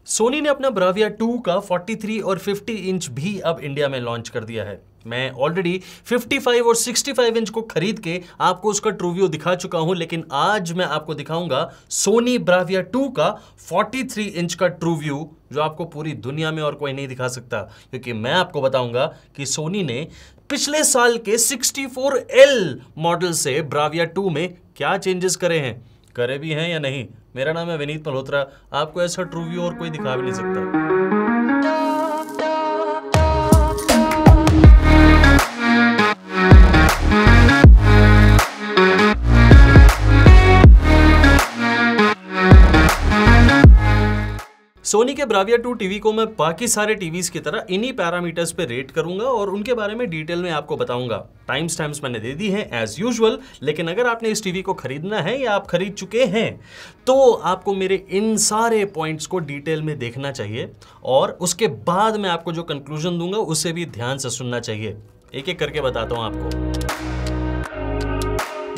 सोनी ने अपना ब्राविया 2 का 43 और 50 इंच भी अब इंडिया में लॉन्च कर दिया है। मैं ऑलरेडी 55 और 65 इंच को खरीद के आपको उसका ट्रू व्यू दिखा चुका हूं, लेकिन आज मैं आपको दिखाऊंगा सोनी ब्राविया 2 का 43 इंच का ट्रू व्यू, जो आपको पूरी दुनिया में और कोई नहीं दिखा सकता, क्योंकि मैं आपको बताऊंगा कि सोनी ने पिछले साल के 64L मॉडल से ब्राविया 2 में क्या चेंजेस करे हैं, करे भी हैं या नहीं। मेरा नाम है विनीत मल्होत्रा, आपको ऐसा ट्रू व्यू और कोई दिखा भी नहीं सकता। सोनी के ब्राविया 2 टीवी को मैं बाकी सारे टीवीज की तरह इन्हीं पैरामीटर्स पे रेट करूंगा और उनके बारे में डिटेल में आपको बताऊंगा। टाइम स्टैम्प्स मैंने दे दी हैं एज यूजुअल, लेकिन अगर आपने इस टीवी को खरीदना है या आप खरीद चुके हैं तो आपको मेरे इन सारे पॉइंट्स को डिटेल में देखना चाहिए और उसके बाद मैं आपको जो कंक्लूजन दूंगा उसे भी ध्यान से सुनना चाहिए। एक एक करके बताता हूं आपको।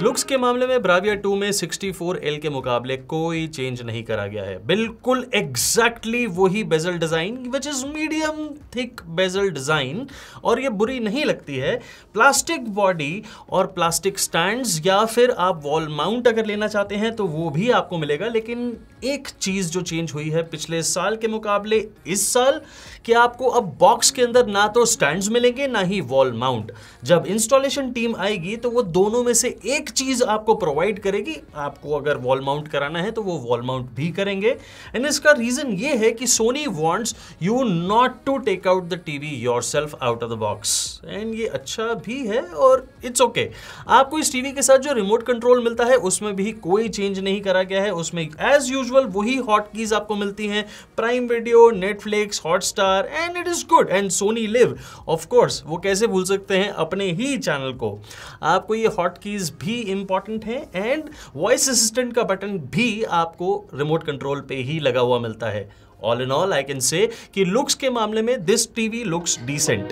लुक्स के मामले में ब्राविया 2 में 64L के मुकाबले कोई चेंज नहीं करा गया है। बिल्कुल एग्जैक्टली वही bezel design, which is medium thick bezel design, और ये बुरी नहीं लगती है। प्लास्टिक बॉडी और प्लास्टिक स्टैंड्स या फिर आप वॉल माउंट अगर लेना चाहते हैं तो वो भी आपको मिलेगा, लेकिन एक चीज जो चेंज हुई है पिछले साल के मुकाबले इस साल, कि आपको अब बॉक्स के अंदर ना तो स्टैंड्स मिलेंगे ना ही वॉल माउंट। जब इंस्टॉलेशन टीम आएगी तो वो दोनों में से एक चीज आपको प्रोवाइड करेगी। आपको अगर वॉल माउंट कराना है तो वो वॉल माउंट भी करेंगे, एंड इसका रीजन ये है कि Sony wants you not to take out the TV yourself out of the box, and ये अच्छा भी है और इट्स ओके। आपको इस टीवी के साथ जो रिमोट कंट्रोल मिलता है उसमें भी कोई चेंज नहीं करा गया है। उसमें एज यूजुअल वही हॉट कीज आपको मिलती हैं, prime video, Netflix, Hotstar, and it is good. And Soni live, of course, वो कैसे भूल सकते हैं अपने ही चैनल को। आपको ये हॉट कीज भी इंपॉर्टेंट है, एंड वॉइस असिस्टेंट का बटन भी आपको रिमोट कंट्रोल पे ही लगा हुआ मिलता है। All in all I can say कि लुक्स के मामले में this TV looks decent.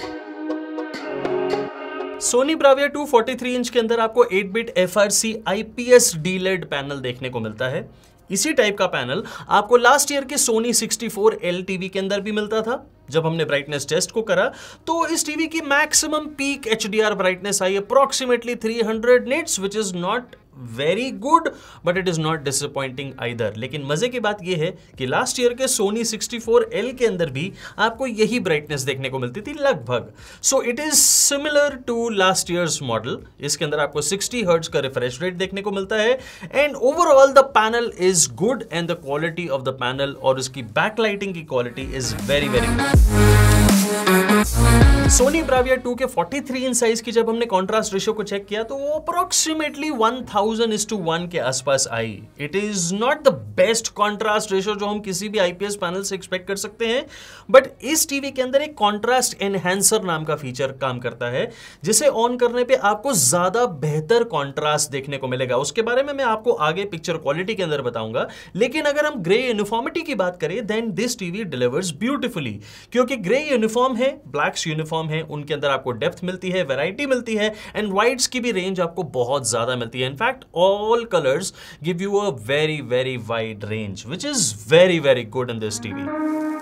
Sony Bravia 2 43 inch के अंदर आपको 8-बिट FRC IPS DLED पैनल देखने को मिलता है। इसी टाइप का पैनल आपको लास्ट ईयर के सोनी 64L टीवी के अंदर भी मिलता था। जब हमने ब्राइटनेस टेस्ट को करा तो इस टीवी की maximum peak HDR brightness I approximately 300 nits, which is not very good but it is not disappointing either. लेकिन मजे की बात यह है कि लास्ट ईयर के सोनी 64L के अंदर भी आपको यही ब्राइटनेस देखने को मिलती थी लगभग। So it is similar to last year's model. इसके अंदर आपको 60 हर्ट्ज का रिफ्रेश रेट देखने को मिलता है, and overall the panel is good, and the quality of the panel और उसकी बैकलाइटिंग की quality is very very good. Soni Bravia 2 के 43 इंच साइज की जब हमने कॉन्ट्रास्ट रेशियो को चेक किया तो वो अप्रोक्सीमेटली 1000:1 के आसपास आई। It is not the best contrast ratio जो हम किसी भी IPS पैनल से एक्सपेक्ट कर सकते हैं, बट इस टीवी के अंदर एक कॉन्ट्रास्ट एनहेंसर नाम का फीचर काम करता है, जिसे ऑन करने पे आपको ज्यादा बेहतर कॉन्ट्रास्ट देखने को मिलेगा। उसके बारे में मैं आपको आगे पिक्चर क्वालिटी के अंदर बताऊंगा, लेकिन अगर हम ग्रे यूनिफॉर्मिटी की बात करें then this TV delivers beautifully, क्योंकि ग्रे यूनिफॉर्म है, ब्लैक्स यूनिफॉर्म है, उनके अंदर आपको डेप्थ मिलती है, वैरायटी मिलती है, एंड व्हाइट्स की भी रेंज आपको बहुत ज्यादा मिलती है। In fact all colours give you a very very wide range, which is very very good in this TV.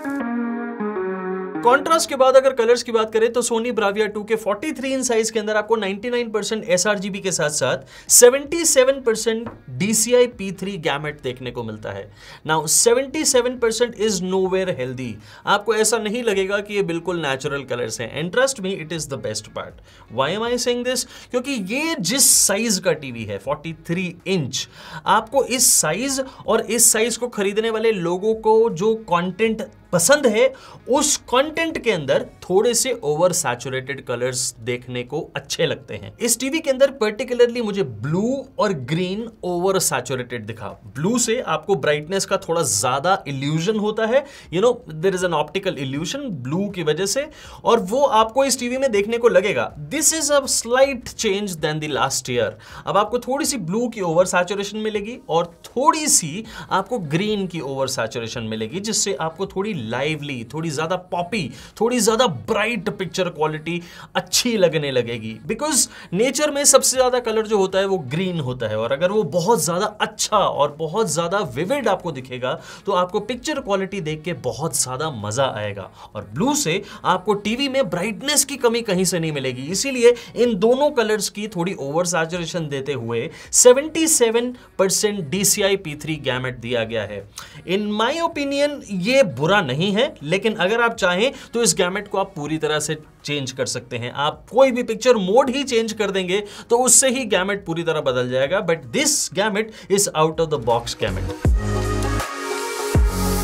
Contrast के बाद अगर कलर्स की बात करें तो सोनी ब्राविया 2 के 43 इंच साइज के अंदर आपको 99% sRGB के साथ साथ 77% DCI P3 गैमेट देखने को मिलता है। Now 77% is nowhere healthy. आपको ऐसा नहीं लगेगा कि ये बिल्कुल नेचुरल कलर्स हैं, and trust me it is the best part. Why am I saying this? क्योंकि ये जिस साइज का टीवी है 43 इंच, आपको इस साइज और इस साइज को खरीदने वाले लोगों को जो कंटेंट पसंद है उस कंटेंट के अंदर थोड़े से ओवर सैचुरेटेड कलर्स देखने को अच्छे लगते हैं। इस टीवी के अंदर पर्टिकुलरली मुझे ब्लू और ग्रीन ओवर सैचुरेटेड दिखा। ब्लू से आपको ब्राइटनेस का थोड़ा ज्यादा इल्यूजन होता है, you know there is an optical illusion blue की वजह से, और वो आपको इस टीवी में देखने को लगेगा। This is a slight change then the last year. अब आपको थोड़ी सी ब्लू की ओवर सैचुरेशन मिलेगी और थोड़ी सी आपको ग्रीन की ओवर सैचुरेशन मिलेगी, जिससे आपको थोड़ी लाइवली, थोड़ी ज्यादा पॉपी, थोड़ी ज्यादा ब्राइट पिक्चर क्वालिटी अच्छी लगने लगेगी। बिकॉज नेचर में सबसे ज्यादा कलर जो होता है वो ग्रीन होता है, और अगर वो बहुत ज्यादा अच्छा और बहुत ज्यादा विविड आपको दिखेगा तो आपको पिक्चर क्वालिटी देख के बहुत ज्यादा मजा आएगा। और ब्लू से आपको टीवी में ब्राइटनेस की कमी कहीं से नहीं मिलेगी, इसीलिए इन दोनों कलर्स की थोड़ी ओवर सैचुरेशन देते हुए 77% DCI P3 गैमेट दिया गया है। इन माय ओपिनियन ये बुरा नहीं है, लेकिन अगर आप चाहें तो इस गैमेट को आप पूरी तरह से चेंज कर सकते हैं। आप कोई भी पिक्चर मोड ही चेंज कर देंगे तो उससे ही गैमेट पूरी तरह बदल जाएगा। But this gamete is out of the box gamete.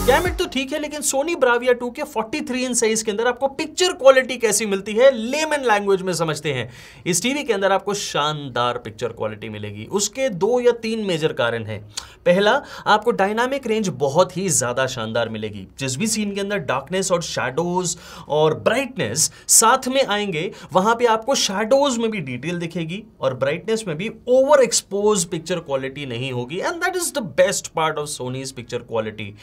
Gamete तो ठीक है, लेकिन सोनी ब्राविया 2 के 43 इंच साइज के अंदर आपको पिक्चर क्वालिटी कैसी मिलती है, लेमन लैंग्वेज में समझते हैं। इस टीवी के अंदर आपको शानदार पिक्चर क्वालिटी मिलेगी। उसके 2 या 3 मेजर कारण हैं। पहला, आपको डायनामिक रेंज बहुत ही ज्यादा शानदार मिलेगी। जिस भी सीन के अंदर डार्कनेस और शैडोज और ब्राइटनेस साथ में आएंगे, वहां पे आपको शैडोज में भी डिटेल दिखेगी और ब्राइटनेस में भी ओवर एक्सपोज पिक्चर क्वालिटी नहीं होगी। And that is the best part of Sony's picture quality.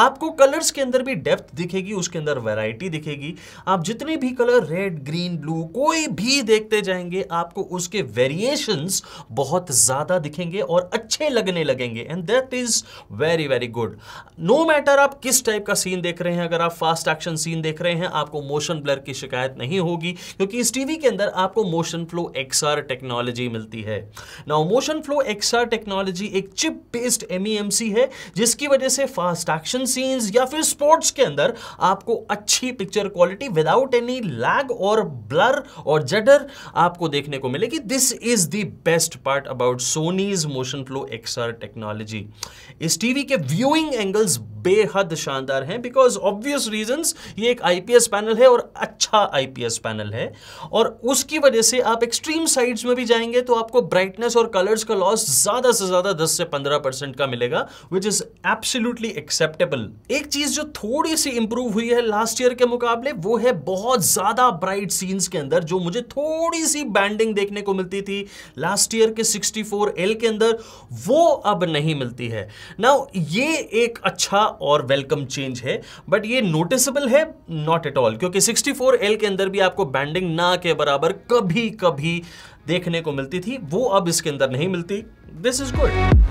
आपको कलर्स के अंदर भी डेप्थ दिखेगी, उसके अंदर वैरायटी दिखेगी। आप जितने भी कलर, रेड, ग्रीन, ब्लू, कोई भी देखते जाएंगे, आपको उसके वेरिएशंस बहुत ज्यादा दिखेंगे और अच्छे लगने लगेंगे। And that is very very good. No matter आप किस टाइप का सीन देख रहे हैं, अगर आप फास्ट एक्शन सीन देख रहे हैं, आपको मोशन ब्लर की शिकायत नहीं होगी, क्योंकि इस टीवी के अंदर आपको मोशन फ्लो XR टेक्नोलॉजी मिलती है। Now motion flow XR technology एक चिप बेस्ड MEMC है, जिसकी वजह से फास्ट एक्शन सीन्स या फिर स्पोर्ट्स के अंदर आपको अच्छी picture quality without any lag और ब्लर और जडर आपको देखने को मिलेगी। This is the best part about Sony's motion flow XR technology. इस टीवी के व्यूइंग एंगल्स बेहद शानदार हैं, बिकॉज ऑब्वियस रीजंस, ये एक IPS पैनल है और अच्छा IPS पैनल है, और उसकी वजह से आप एक्सट्रीम साइड्स में भी जाएंगे तो आपको ब्राइटनेस और कलर्स का लॉस ज्यादा से ज्यादा 10 से 15% का मिलेगा, विच इज एब्सोल्युटली एक्सेप्टेबल। एक चीज जो थोड़ी सी इंप्रूव हुई है लास्ट ईयर के मुकाबले, वो है बहुत ज्यादा ब्राइट सीन्स के अंदर जो मुझे थोड़ी सी बैंडिंग देखने को मिलती थी लास्ट ईयर के 64L के अंदर, वो अब नहीं मिलती है। नाउ ये एक अच्छा और वेलकम चेंज है, बट ये नोटिसेबल है नॉट एट ऑल, क्योंकि 64L के अंदर भी आपको बैंडिंग ना के बराबर कभी कभी देखने को मिलती थी, वो अब इसके अंदर नहीं मिलती। This is good.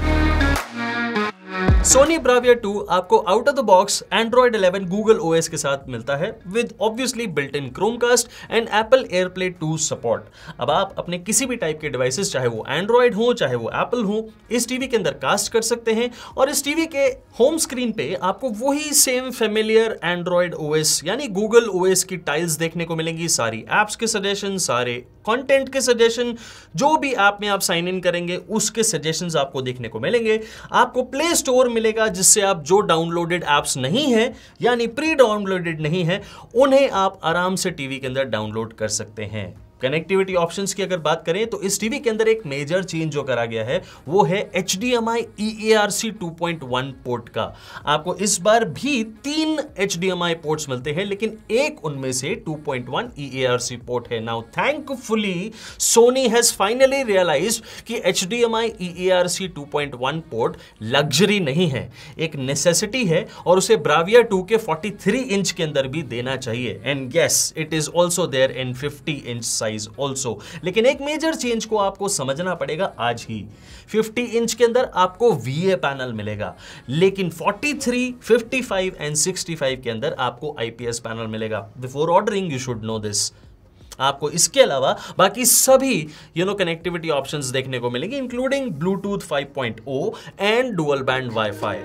Soni Bravia 2 आपको out of the box Android 11 Google OS के साथ मिलता है, with obviously built in Chromecast and Apple AirPlay 2 support. अब आप अपने किसी भी टाइप के डिवाइसेस, चाहे वो Android हो चाहे वो Apple हो, इस टीवी के अंदर कास्ट कर सकते हैं, और इस टीवी के होम स्क्रीन पे आपको वही सेम फेमिलियर Android OS यानी Google OS की टाइल्स देखने को मिलेंगी। सारी एप्स के सजेशन, सारे कंटेंट के सजेशन, जो भी ऐप में आप साइन इन करेंगे उसके सजेशंस आपको देखने को मिलेंगे। आपको प्ले स्टोर मिलेगा, जिससे आप जो डाउनलोडेड ऐप्स नहीं है यानी प्री डाउनलोडेड नहीं है, उन्हें आप आराम से टीवी के अंदर डाउनलोड कर सकते हैं। कनेक्टिविटी ऑप्शंस की अगर बात करें तो इस टीवी के अंदर एक मेजर चेंज जो करा गया है वो है HDMI EARC 2.1 पोर्ट का। आपको इस बार भी 3 HDMI पोर्ट्स मिलते हैं, लेकिन एक उनमें से 2.1 EARC पोर्ट है। Now thankfully Sony has finally realised कि HDMI EARC 2.1 पोर्ट लग्जरी नहीं है, एक नेसेसिटी है, और उसे ब्राविया 2 के 43 इंच के अंदर भी देना चाहिए। And yes, it is also there in 50 inch also, लेकिन एक मेजर चेंज को आपको समझना पड़ेगा आज ही। 50 इंच के अंदर आपको VA पैनल मिलेगा, लेकिन 43, 55 एंड 65 के अंदर आपको IPS पैनल मिलेगा। Before ordering you should know this. आपको इसके अलावा बाकी सभी कनेक्टिविटी ऑप्शंस देखने को मिलेंगे, including Bluetooth 5.0 and dual band wifi.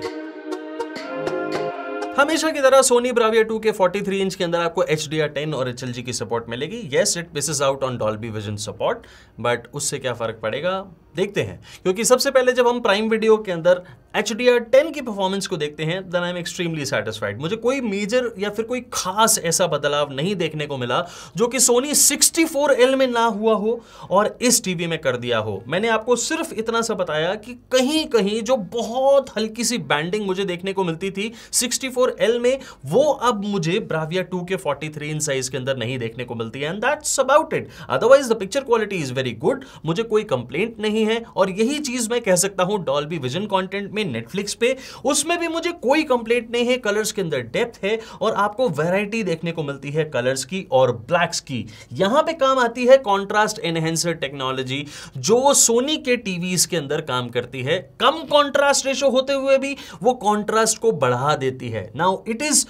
हमेशा की तरह सोनी ब्राविया 2 के 43 इंच के अंदर आपको HDR10 और HLG की सपोर्ट मिलेगी। Yes, it Mrs out on Dolby vision support, but उससे क्या फर्क पड़ेगा देखते हैं, क्योंकि सबसे पहले जब हम प्राइम वीडियो के अंदर HDR10 की परफॉर्मेंस को देखते हैं, then I am extremely satisfied. मुझे कोई मेजर या फिर कोई खास ऐसा बदलाव नहीं देखने को मिला जो कि सोनी 64L में ना हुआ हो और इस टीवी में कर दिया हो। मैंने आपको सिर्फ इतना सा बताया कि कहीं कहीं जो बहुत हल्की सी बैंडिंग मुझे देखने को मिलती थी 64L में, वो अब मुझे ब्राविया 2 के 43 इंच साइज के अंदर नहीं देखने को मिलती है, and that's about it. Otherwise the picture quality is very good, मुझे कोई कंप्लेंट नहीं नहीं है। और यही चीज मैं कह सकता हूं डॉल्बी विजन कंटेंट में नेटफ्लिक्स पे, उसमें भी मुझे कोई कंप्लेंट नहीं है। कलर्स के अंदर डेप्थ है और आपको वैरायटी देखने को मिलती है कलर्स की और ब्लैक्स की। यहां पे काम आती है कॉन्ट्रास्ट एनहेंसर टेक्नोलॉजी, जो सोनी के टीवीज के अंदर काम करती है। कम कॉन्ट्रास्ट रेशो होते हुए भी वो कॉन्ट्रास्ट को बढ़ा देती है। Now it is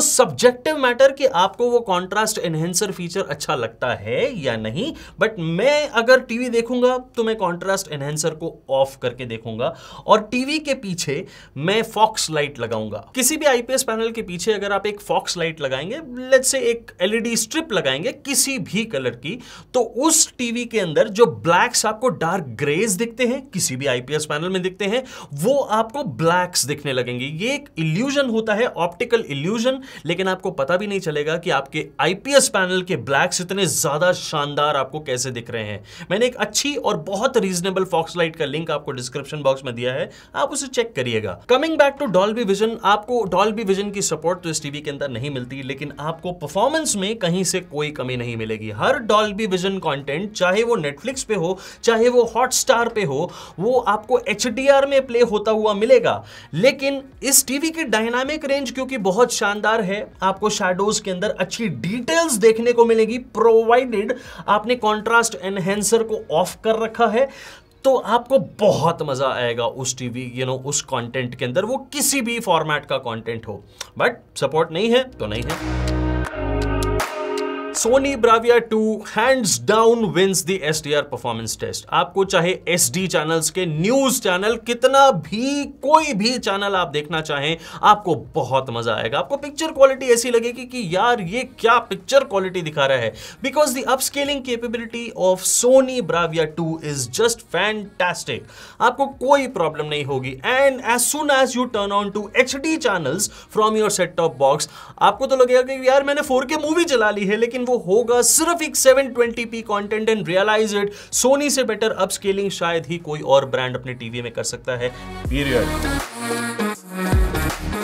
subjective matter कि आपको वो कॉन्ट्रास्ट एनहेंसर फीचर अच्छा लगता है या नहीं, बट मैं अगर टीवी देखूंगा तो मैं कॉन्ट्रास्ट एनहेंसर को ऑफ करके देखूंगा और टीवी के पीछे मैं फॉक्स लाइट लगाऊंगा। किसी भी आईपीएस पैनल के पीछे अगर आप एक फॉक्स लाइट लगाएंगे, लेट्स से एक एलईडी स्ट्रिप लगाएंगे किसी भी कलर की, तो उस टीवी के अंदर जो ब्लैक्स आपको डार्क ग्रेज दिखते हैं, किसी भी आईपीएस पैनल में दिखते हैं, वो आपको ब्लैक्स दिखने लगेंगे। ये एक इल्यूजन होता है, ऑप्टिकल इल्यूजन, लेकिन आपको पता भी नहीं चलेगा कि आपके आईपीएस पैनल के ब्लैक्स इतने ज्यादा शानदार आपको कैसे दिख रहे हैं। मैंने एक अच्छी और बहुत रीजनेबल फॉक्स लाइट का लिंक आपको डिस्क्रिप्शन बॉक्स में दिया है, आप उसे चेक करिएगा। Coming back to Dolby Vision, आपको डॉल्बी विजन की सपोर्ट तो इस टीवी के अंदर नहीं मिलती, लेकिन आपको परफॉर्मेंस में कहीं से कोई कमी नहीं मिलेगी। हर डॉल्बी विजन कंटेंट, चाहे वो नेटफ्लिक्स पे हो चाहे वो हॉटस्टार पे हो, वो आपको एचडीआर में प्ले होता हुआ मिलेगा। लेकिन इस टीवी की डायनामिक रेंज क्योंकि बहुत शानदार है, आपको शैडोज के अंदर अच्छी डिटेल्स देखने को मिलेगी, प्रोवाइडेड आपने कॉन्ट्रास्ट एनहेंसर को ऑफ कर रखा है, तो आपको बहुत मजा आएगा उस टीवी उस कंटेंट के अंदर, वो किसी भी फॉर्मेट का कंटेंट हो। बट सपोर्ट नहीं है तो नहीं है। Sony Bravia 2 hands down wins the SDR performance test. आपको चाहे एसडी चैनल्स के न्यूज चैनल, कितना भी कोई भी चैनल आप देखना चाहें, आपको बहुत मजा आएगा। आपको पिक्चर क्वालिटी ऐसी लगेगी कि यार ये क्या पिक्चर क्वालिटी दिखा रहा है, because the upscaling capability of Sony Bravia 2 is just fantastic. आपको कोई प्रॉब्लम नहीं होगी। And as soon as you turn on to HD channels from your set top box, आपको तो लगेगा कि यार मैंने 4K मूवी चला ली है, लेकिन वो होगा सिर्फ एक 720p content. And realise it, Sony से बेटर अपस्केलिंग शायद ही कोई और ब्रांड अपने टीवी में कर सकता है, period.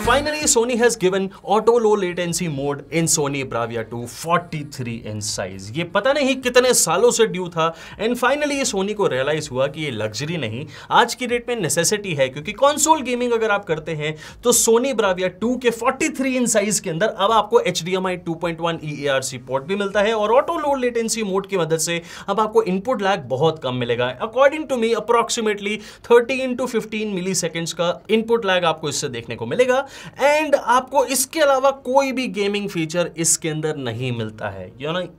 Finally, Sony has given auto low latency mode in Sony Bravia 2 43 inch size. ये पता नहीं कितने सालों से ड्यू था, एंड फाइनली ये सोनी को रियलाइज हुआ कि ये लग्जरी नहीं, आज की डेट में नेसेसिटी है। क्योंकि कंसोल गेमिंग अगर आप करते हैं तो Sony Bravia 2 के 43 इंच साइज के अंदर अब आपको HDMI 2.1 EARC पोर्ट भी मिलता है, और ऑटो लो लेटेंसी मोड की मदद से अब आपको इनपुट लैग बहुत कम मिलेगा। According to me approximately 30 to 15 milliseconds का इनपुट लैग आपको इससे देखने को मिलेगा। एंड आपको इसके अलावा कोई भी गेमिंग फीचर इसके अंदर नहीं मिलता है।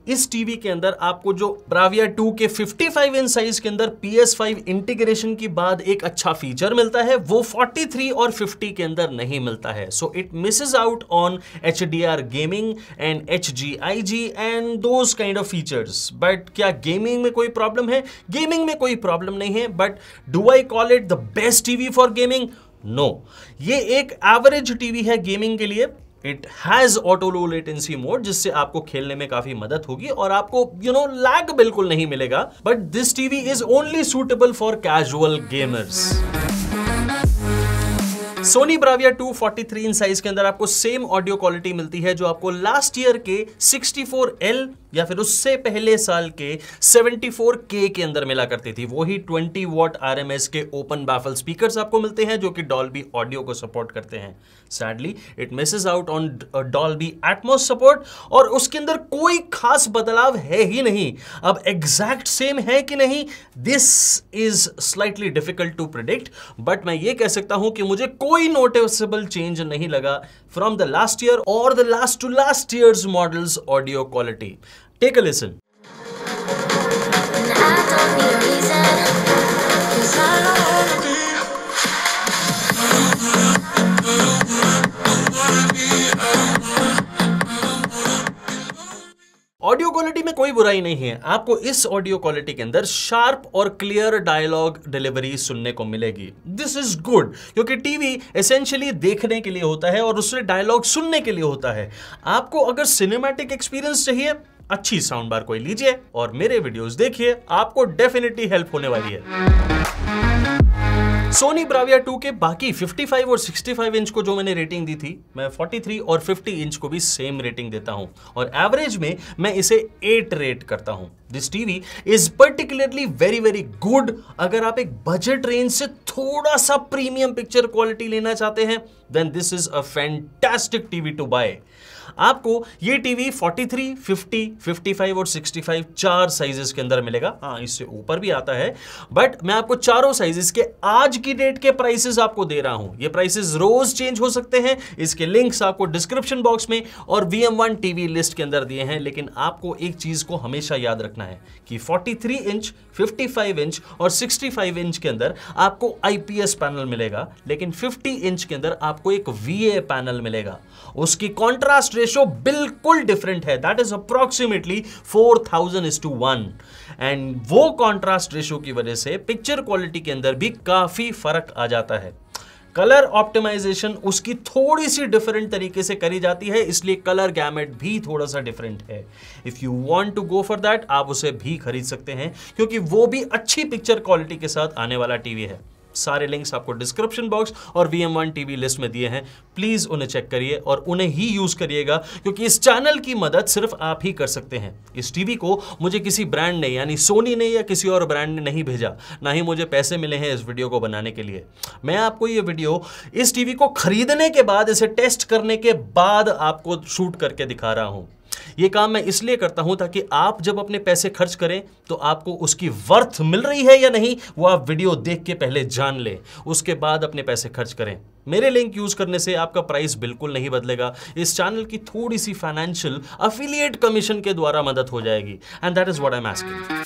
इस टीवी के अंदर आपको जो ब्राविया 2 के 55 इंच साइज के अंदर PS5 इंटीग्रेशन के बाद एक अच्छा फीचर मिलता है, वो 43 और 50 के अंदर नहीं मिलता है। So it Mrs out on HDR gaming and HGIG and those kind of features. But क्या गेमिंग में कोई प्रॉब्लम है? गेमिंग में कोई प्रॉब्लम नहीं है, but do I call it the best TV for gaming? No, ये एक एवरेज टीवी है गेमिंग के लिए। It has auto low latency mode, जिससे आपको खेलने में काफी मदद होगी और आपको लैग बिल्कुल नहीं मिलेगा। But this TV is only suitable for casual gamers. Soni Bravia 2 43 inch size के अंदर आपको सेम ऑडियो क्वालिटी मिलती है जो आपको लास्ट ईयर के 64L या फिर उससे पहले साल के 74K के अंदर मिला करती थी। वही 20 वॉट RMS के ओपन बैफल स्पीकर्स आपको मिलते हैं जो कि डॉल्बी ऑडियो को सपोर्ट करते हैं। Sadly it Mrs out on Dolby Atmos support, और उसके अंदर कोई खास बदलाव है ही नहीं। अब एग्जैक्ट सेम है कि नहीं, this is slightly difficult to predict, but मैं ये कह सकता हूं कि मुझे कोई नोटिसेबल चेंज नहीं लगा फ्रॉम द लास्ट ईयर और the last to last years models audio quality. Take a listen. Audio quality में कोई बुराई नहीं है। आपको इस ऑडियो क्वालिटी के अंदर शार्प और क्लियर डायलॉग डिलीवरी सुनने को मिलेगी। दिस इज गुड, क्योंकि टीवी एसेंशियली देखने के लिए होता है और उससे डायलॉग सुनने के लिए होता है। आपको अगर सिनेमैटिक एक्सपीरियंस चाहिए, अच्छी साउंड बार कोई लीजिए और मेरे वीडियोस देखिए, आपको डेफिनेटली हेल्प होने वाली है। सोनी ब्राविया 2 के बाकी 55 और 65 इंच को जो मैंने रेटिंग दी थी, मैं 43 और 50 इंच को भी सेम रेटिंग देता हूं और एवरेज में मैं इसे 8 रेट करता हूं। This TV is particularly very very good अगर आप एक बजट रेंज से थोड़ा सा प्रीमियम पिक्चर क्वालिटी लेना चाहते हैं, then this is a fantastic TV to buy. आपको ये टीवी 43, 50, 55 और 65 चार साइजेस के अंदर मिलेगा। हाँ, इससे ऊपर भी आता है, बट मैं आपको चारों साइजेस के आज की डेट के प्राइसेस आपको दे रहा हूं। ये प्राइसेस रोज चेंज हो सकते हैं। इसके लिंक्स आपको डिस्क्रिप्शन बॉक्स में और VM1 टीवी लिस्ट के अंदर दिए हैं। लेकिन आपको एक चीज को हमेशा याद रखना है कि 43 इंच, 55 इंच और 65 इंच के अंदर आपको IPS पैनल मिलेगा, लेकिन 50 इंच के अंदर आपको एक VA पैनल मिलेगा। उसकी कॉन्ट्रास्ट रेशो बिल्कुल डिफरेंट है, दैट इज अप्रॉक्सीमेटली 4000:1 एंड वो कॉन्ट्रास्ट रेशो की वजह से पिक्चर क्वालिटी के अंदर भी काफी फर्क आ जाता है। कलर ऑप्टिमाइजेशन उसकी थोड़ी सी डिफरेंट तरीके से करी जाती है, इसलिए कलर गैमेट भी थोड़ा सा डिफरेंट है। If you want to go for that, आप उसे भी खरीद सकते हैं क्योंकि वो भी अच्छी पिक्चर क्वालिटी के साथ आने वाला टीवी है। सारे लिंक्स आपको डिस्क्रिप्शन बॉक्स और VM1 टीवी लिस्ट में दिए हैं। प्लीज उन्हें चेक करिए और उन्हें ही यूज करिएगा क्योंकि इस चैनल की मदद सिर्फ आप ही कर सकते हैं। इस टीवी को मुझे किसी ब्रांड ने यानी सोनी ने या किसी और ब्रांड ने नहीं भेजा, ना ही मुझे पैसे मिले हैं इस वीडियो को बनाने के लिए। मैं आपको ये वीडियो इस टीवी को खरीदने के बाद, इसे टेस्ट करने के बाद आपको शूट करके दिखा रहा हूं। ये काम मैं इसलिए करता हूं ताकि आप जब अपने पैसे खर्च करें तो आपको उसकी वर्थ मिल रही है या नहीं वो आप वीडियो देख के पहले जान लें, उसके बाद अपने पैसे खर्च करें। मेरे लिंक यूज करने से आपका प्राइस बिल्कुल नहीं बदलेगा। इस चैनल की थोड़ी सी फाइनेंशियल अफिलिएट कमीशन के द्वारा मदद हो जाएगी and that is what I am asking.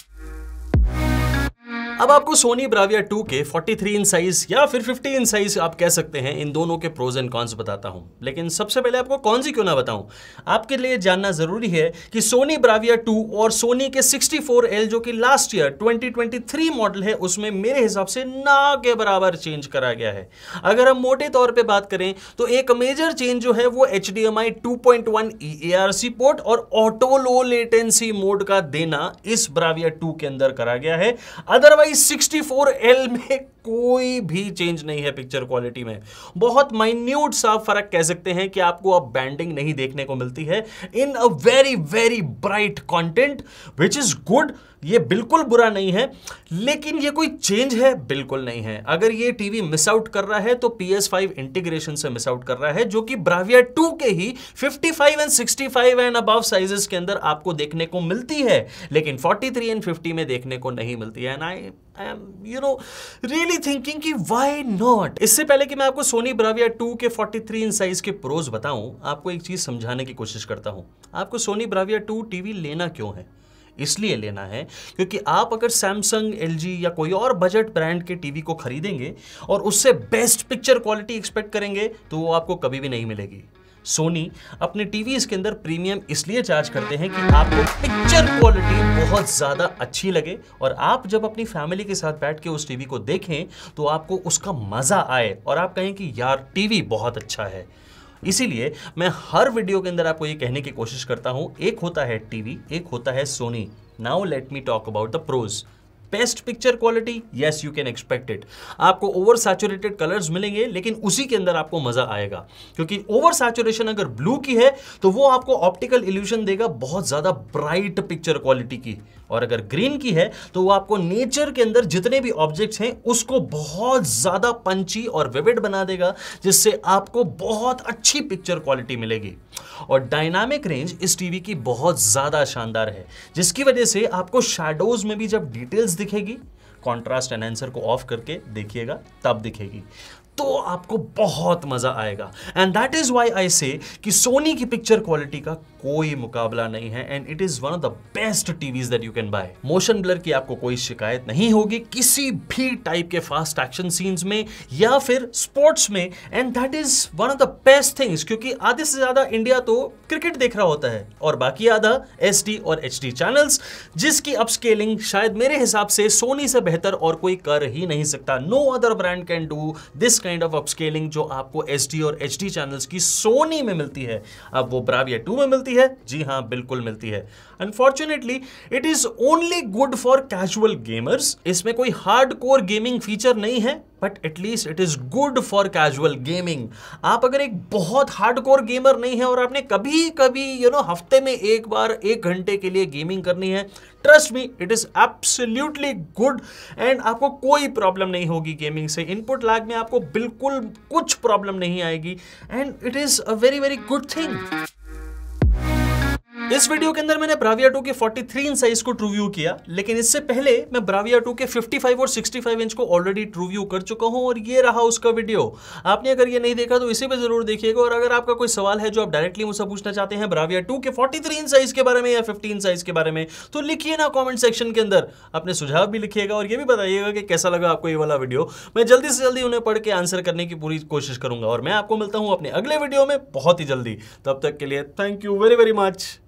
अब आपको सोनी ब्राविया 2 के 43 इंच साइज या फिर 50 इंच साइज आप कह सकते हैं, इन दोनों के प्रोज एंड कॉन्स बताता हूं। लेकिन सबसे पहले आपको कौन सी क्यों ना बताऊं, आपके लिए जानना जरूरी है कि सोनी ब्राविया 2 और सोनी के 64L जो कि लास्ट ईयर 2023 मॉडल है, उसमें मेरे हिसाब से ना के बराबर चेंज करा गया है। अगर हम मोटे तौर पे बात करें तो एक मेजर चेंज जो है वो HDMI 2.1 EARC पोर्ट और ऑटो लो लेटेंसी मोड का देना इस ब्राविया 2 के अंदर करा गया है। अदरवाइज 64L में कोई भी चेंज नहीं है पिक्चर क्वालिटी में। बहुत माइन्यूट सा फर्क कह सकते हैं कि आपको अब बैंडिंग नहीं देखने को मिलती है in a very very bright content which is good. ये बिल्कुल बुरा नहीं है, लेकिन ये कोई चेंज है बिल्कुल नहीं है। अगर ये टीवी मिस आउट कर रहा है तो PS5 इंटीग्रेशन से मिस आउट कर रहा है, जो कि ब्राविया 2 के ही 55 एंड 65 एंड अबव साइजेस के अंदर आपको देखने को मिलती है, लेकिन 43 एंड 50 में देखने को नहीं मिलती है। And I am really thinking कि व्हाई नॉट। इससे पहले कि मैं आपको सोनी ब्राविया 2 के 43 इंच साइज के प्रोज बताऊं, आपको एक चीज समझाने की कोशिश करता हूं। आपको सोनी ब्राविया 2 टीवी लेना क्यों है? इसलिए लेना है क्योंकि आप अगर सैमसंग, LG या कोई और बजट ब्रांड के टीवी को खरीदेंगे और उससे बेस्ट पिक्चर क्वालिटी एक्सपेक्ट करेंगे तो वो आपको कभी भी नहीं मिलेगी। सोनी अपने टीवीज के अंदर प्रीमियम इसलिए चार्ज करते हैं कि आपको पिक्चर क्वालिटी बहुत ज्यादा अच्छी लगे और आप जब अपनी फैमिली के साथ बैठ के उस टीवी को देखें तो आपको उसका मजा आए और आप कहें कि यार टीवी बहुत अच्छा है। इसीलिए मैं हर वीडियो के अंदर आपको ये कहने की कोशिश करता हूं, एक होता है टीवी, एक होता है Sony. Now let me talk about the pros. Best picture quality, yes you can expect it. आपको ओवर सैचुरेटेड कलर्स मिलेंगे, लेकिन उसी के अंदर आपको मजा आएगा क्योंकि ओवर सैचुरेशन अगर ब्लू की है तो वो आपको ऑप्टिकल इल्यूजन देगा बहुत ज्यादा ब्राइट पिक्चर क्वालिटी की, और अगर ग्रीन की है तो वो आपको नेचर के अंदर जितने भी ऑब्जेक्ट्स हैं उसको बहुत ज्यादा पंची और विविड बना देगा, जिससे आपको बहुत अच्छी पिक्चर क्वालिटी मिलेगी। और डायनामिक रेंज इस टीवी की बहुत ज्यादा शानदार है, जिसकी वजह से आपको शैडोज में भी जब डिटेल्स दिखेगी, कॉन्ट्रास्ट एनहांसर को ऑफ करके देखिएगा तब दिखेगी, तो आपको बहुत मजा आएगा। And that is why I से कि सोनी की पिक्चर क्वालिटी का कोई मुकाबला नहीं है and it is one of the best TVs that you can buy. Motion blur की आपको कोई शिकायत नहीं होगी किसी भी टाइप के फास्ट एक्शन सीन्स में या फिर स्पोर्ट्स में, and that is one of the best things क्योंकि आधे से ज्यादा इंडिया तो क्रिकेट देख रहा होता है और बाकी आधा SD और HD चैनल्स, जिसकी अपस्केलिंग शायद मेरे हिसाब से सोनी से बेहतर और कोई कर ही नहीं सकता। No other brand can do this kind of upscaling जो आपको SD और HD चैनल्स की सोनी में मिलती है। अब वो ब्राविया 2 में मिलती है, जी हाँ बिल्कुल मिलती है। Unfortunately it is only good for casual gamers. इसमें कोई हार्डकोर गेमिंग फीचर नहीं है, but at least it is good for casual gaming. आप अगर एक बहुत हार्डकोर गेमर नहीं है और आपने कभी कभी हफ्ते में एक बार 1 घंटे के लिए गेमिंग करनी है, trust me it is absolutely good and आपको कोई प्रॉब्लम नहीं होगी गेमिंग से। इनपुट लैग में आपको बिल्कुल कुछ प्रॉब्लम नहीं आएगी and it is a very very good thing. इस वीडियो के अंदर मैंने Bravia 2 के 43 इंच साइज को ट्रू व्यू किया, लेकिन इससे पहले मैं Bravia 2 के 55 और 65 इंच को ऑलरेडी ट्रू व्यू कर चुका हूं और ये रहा उसका वीडियो। आपने अगर ये नहीं देखा तो इसे भी जरूर देखिएगा। और अगर आपका कोई सवाल है जो आप डायरेक्टली मुझसे पूछना चाहते हैं Bravia 2 के 43 इंच साइज के बारे में या 15 साइज के बारे में, तो लिखिए ना कॉमेंट सेक्शन के अंदर। अपने सुझाव भी लिखिएगा और ये भी बताइएगा कि कैसा लगा आपको ये वाला वीडियो। मैं जल्दी से जल्दी उन्हें पढ़ के आंसर करने की पूरी कोशिश करूंगा और मैं आपको मिलता हूं अपने अगले वीडियो में बहुत ही जल्दी। तब तक के लिए thank you very very much.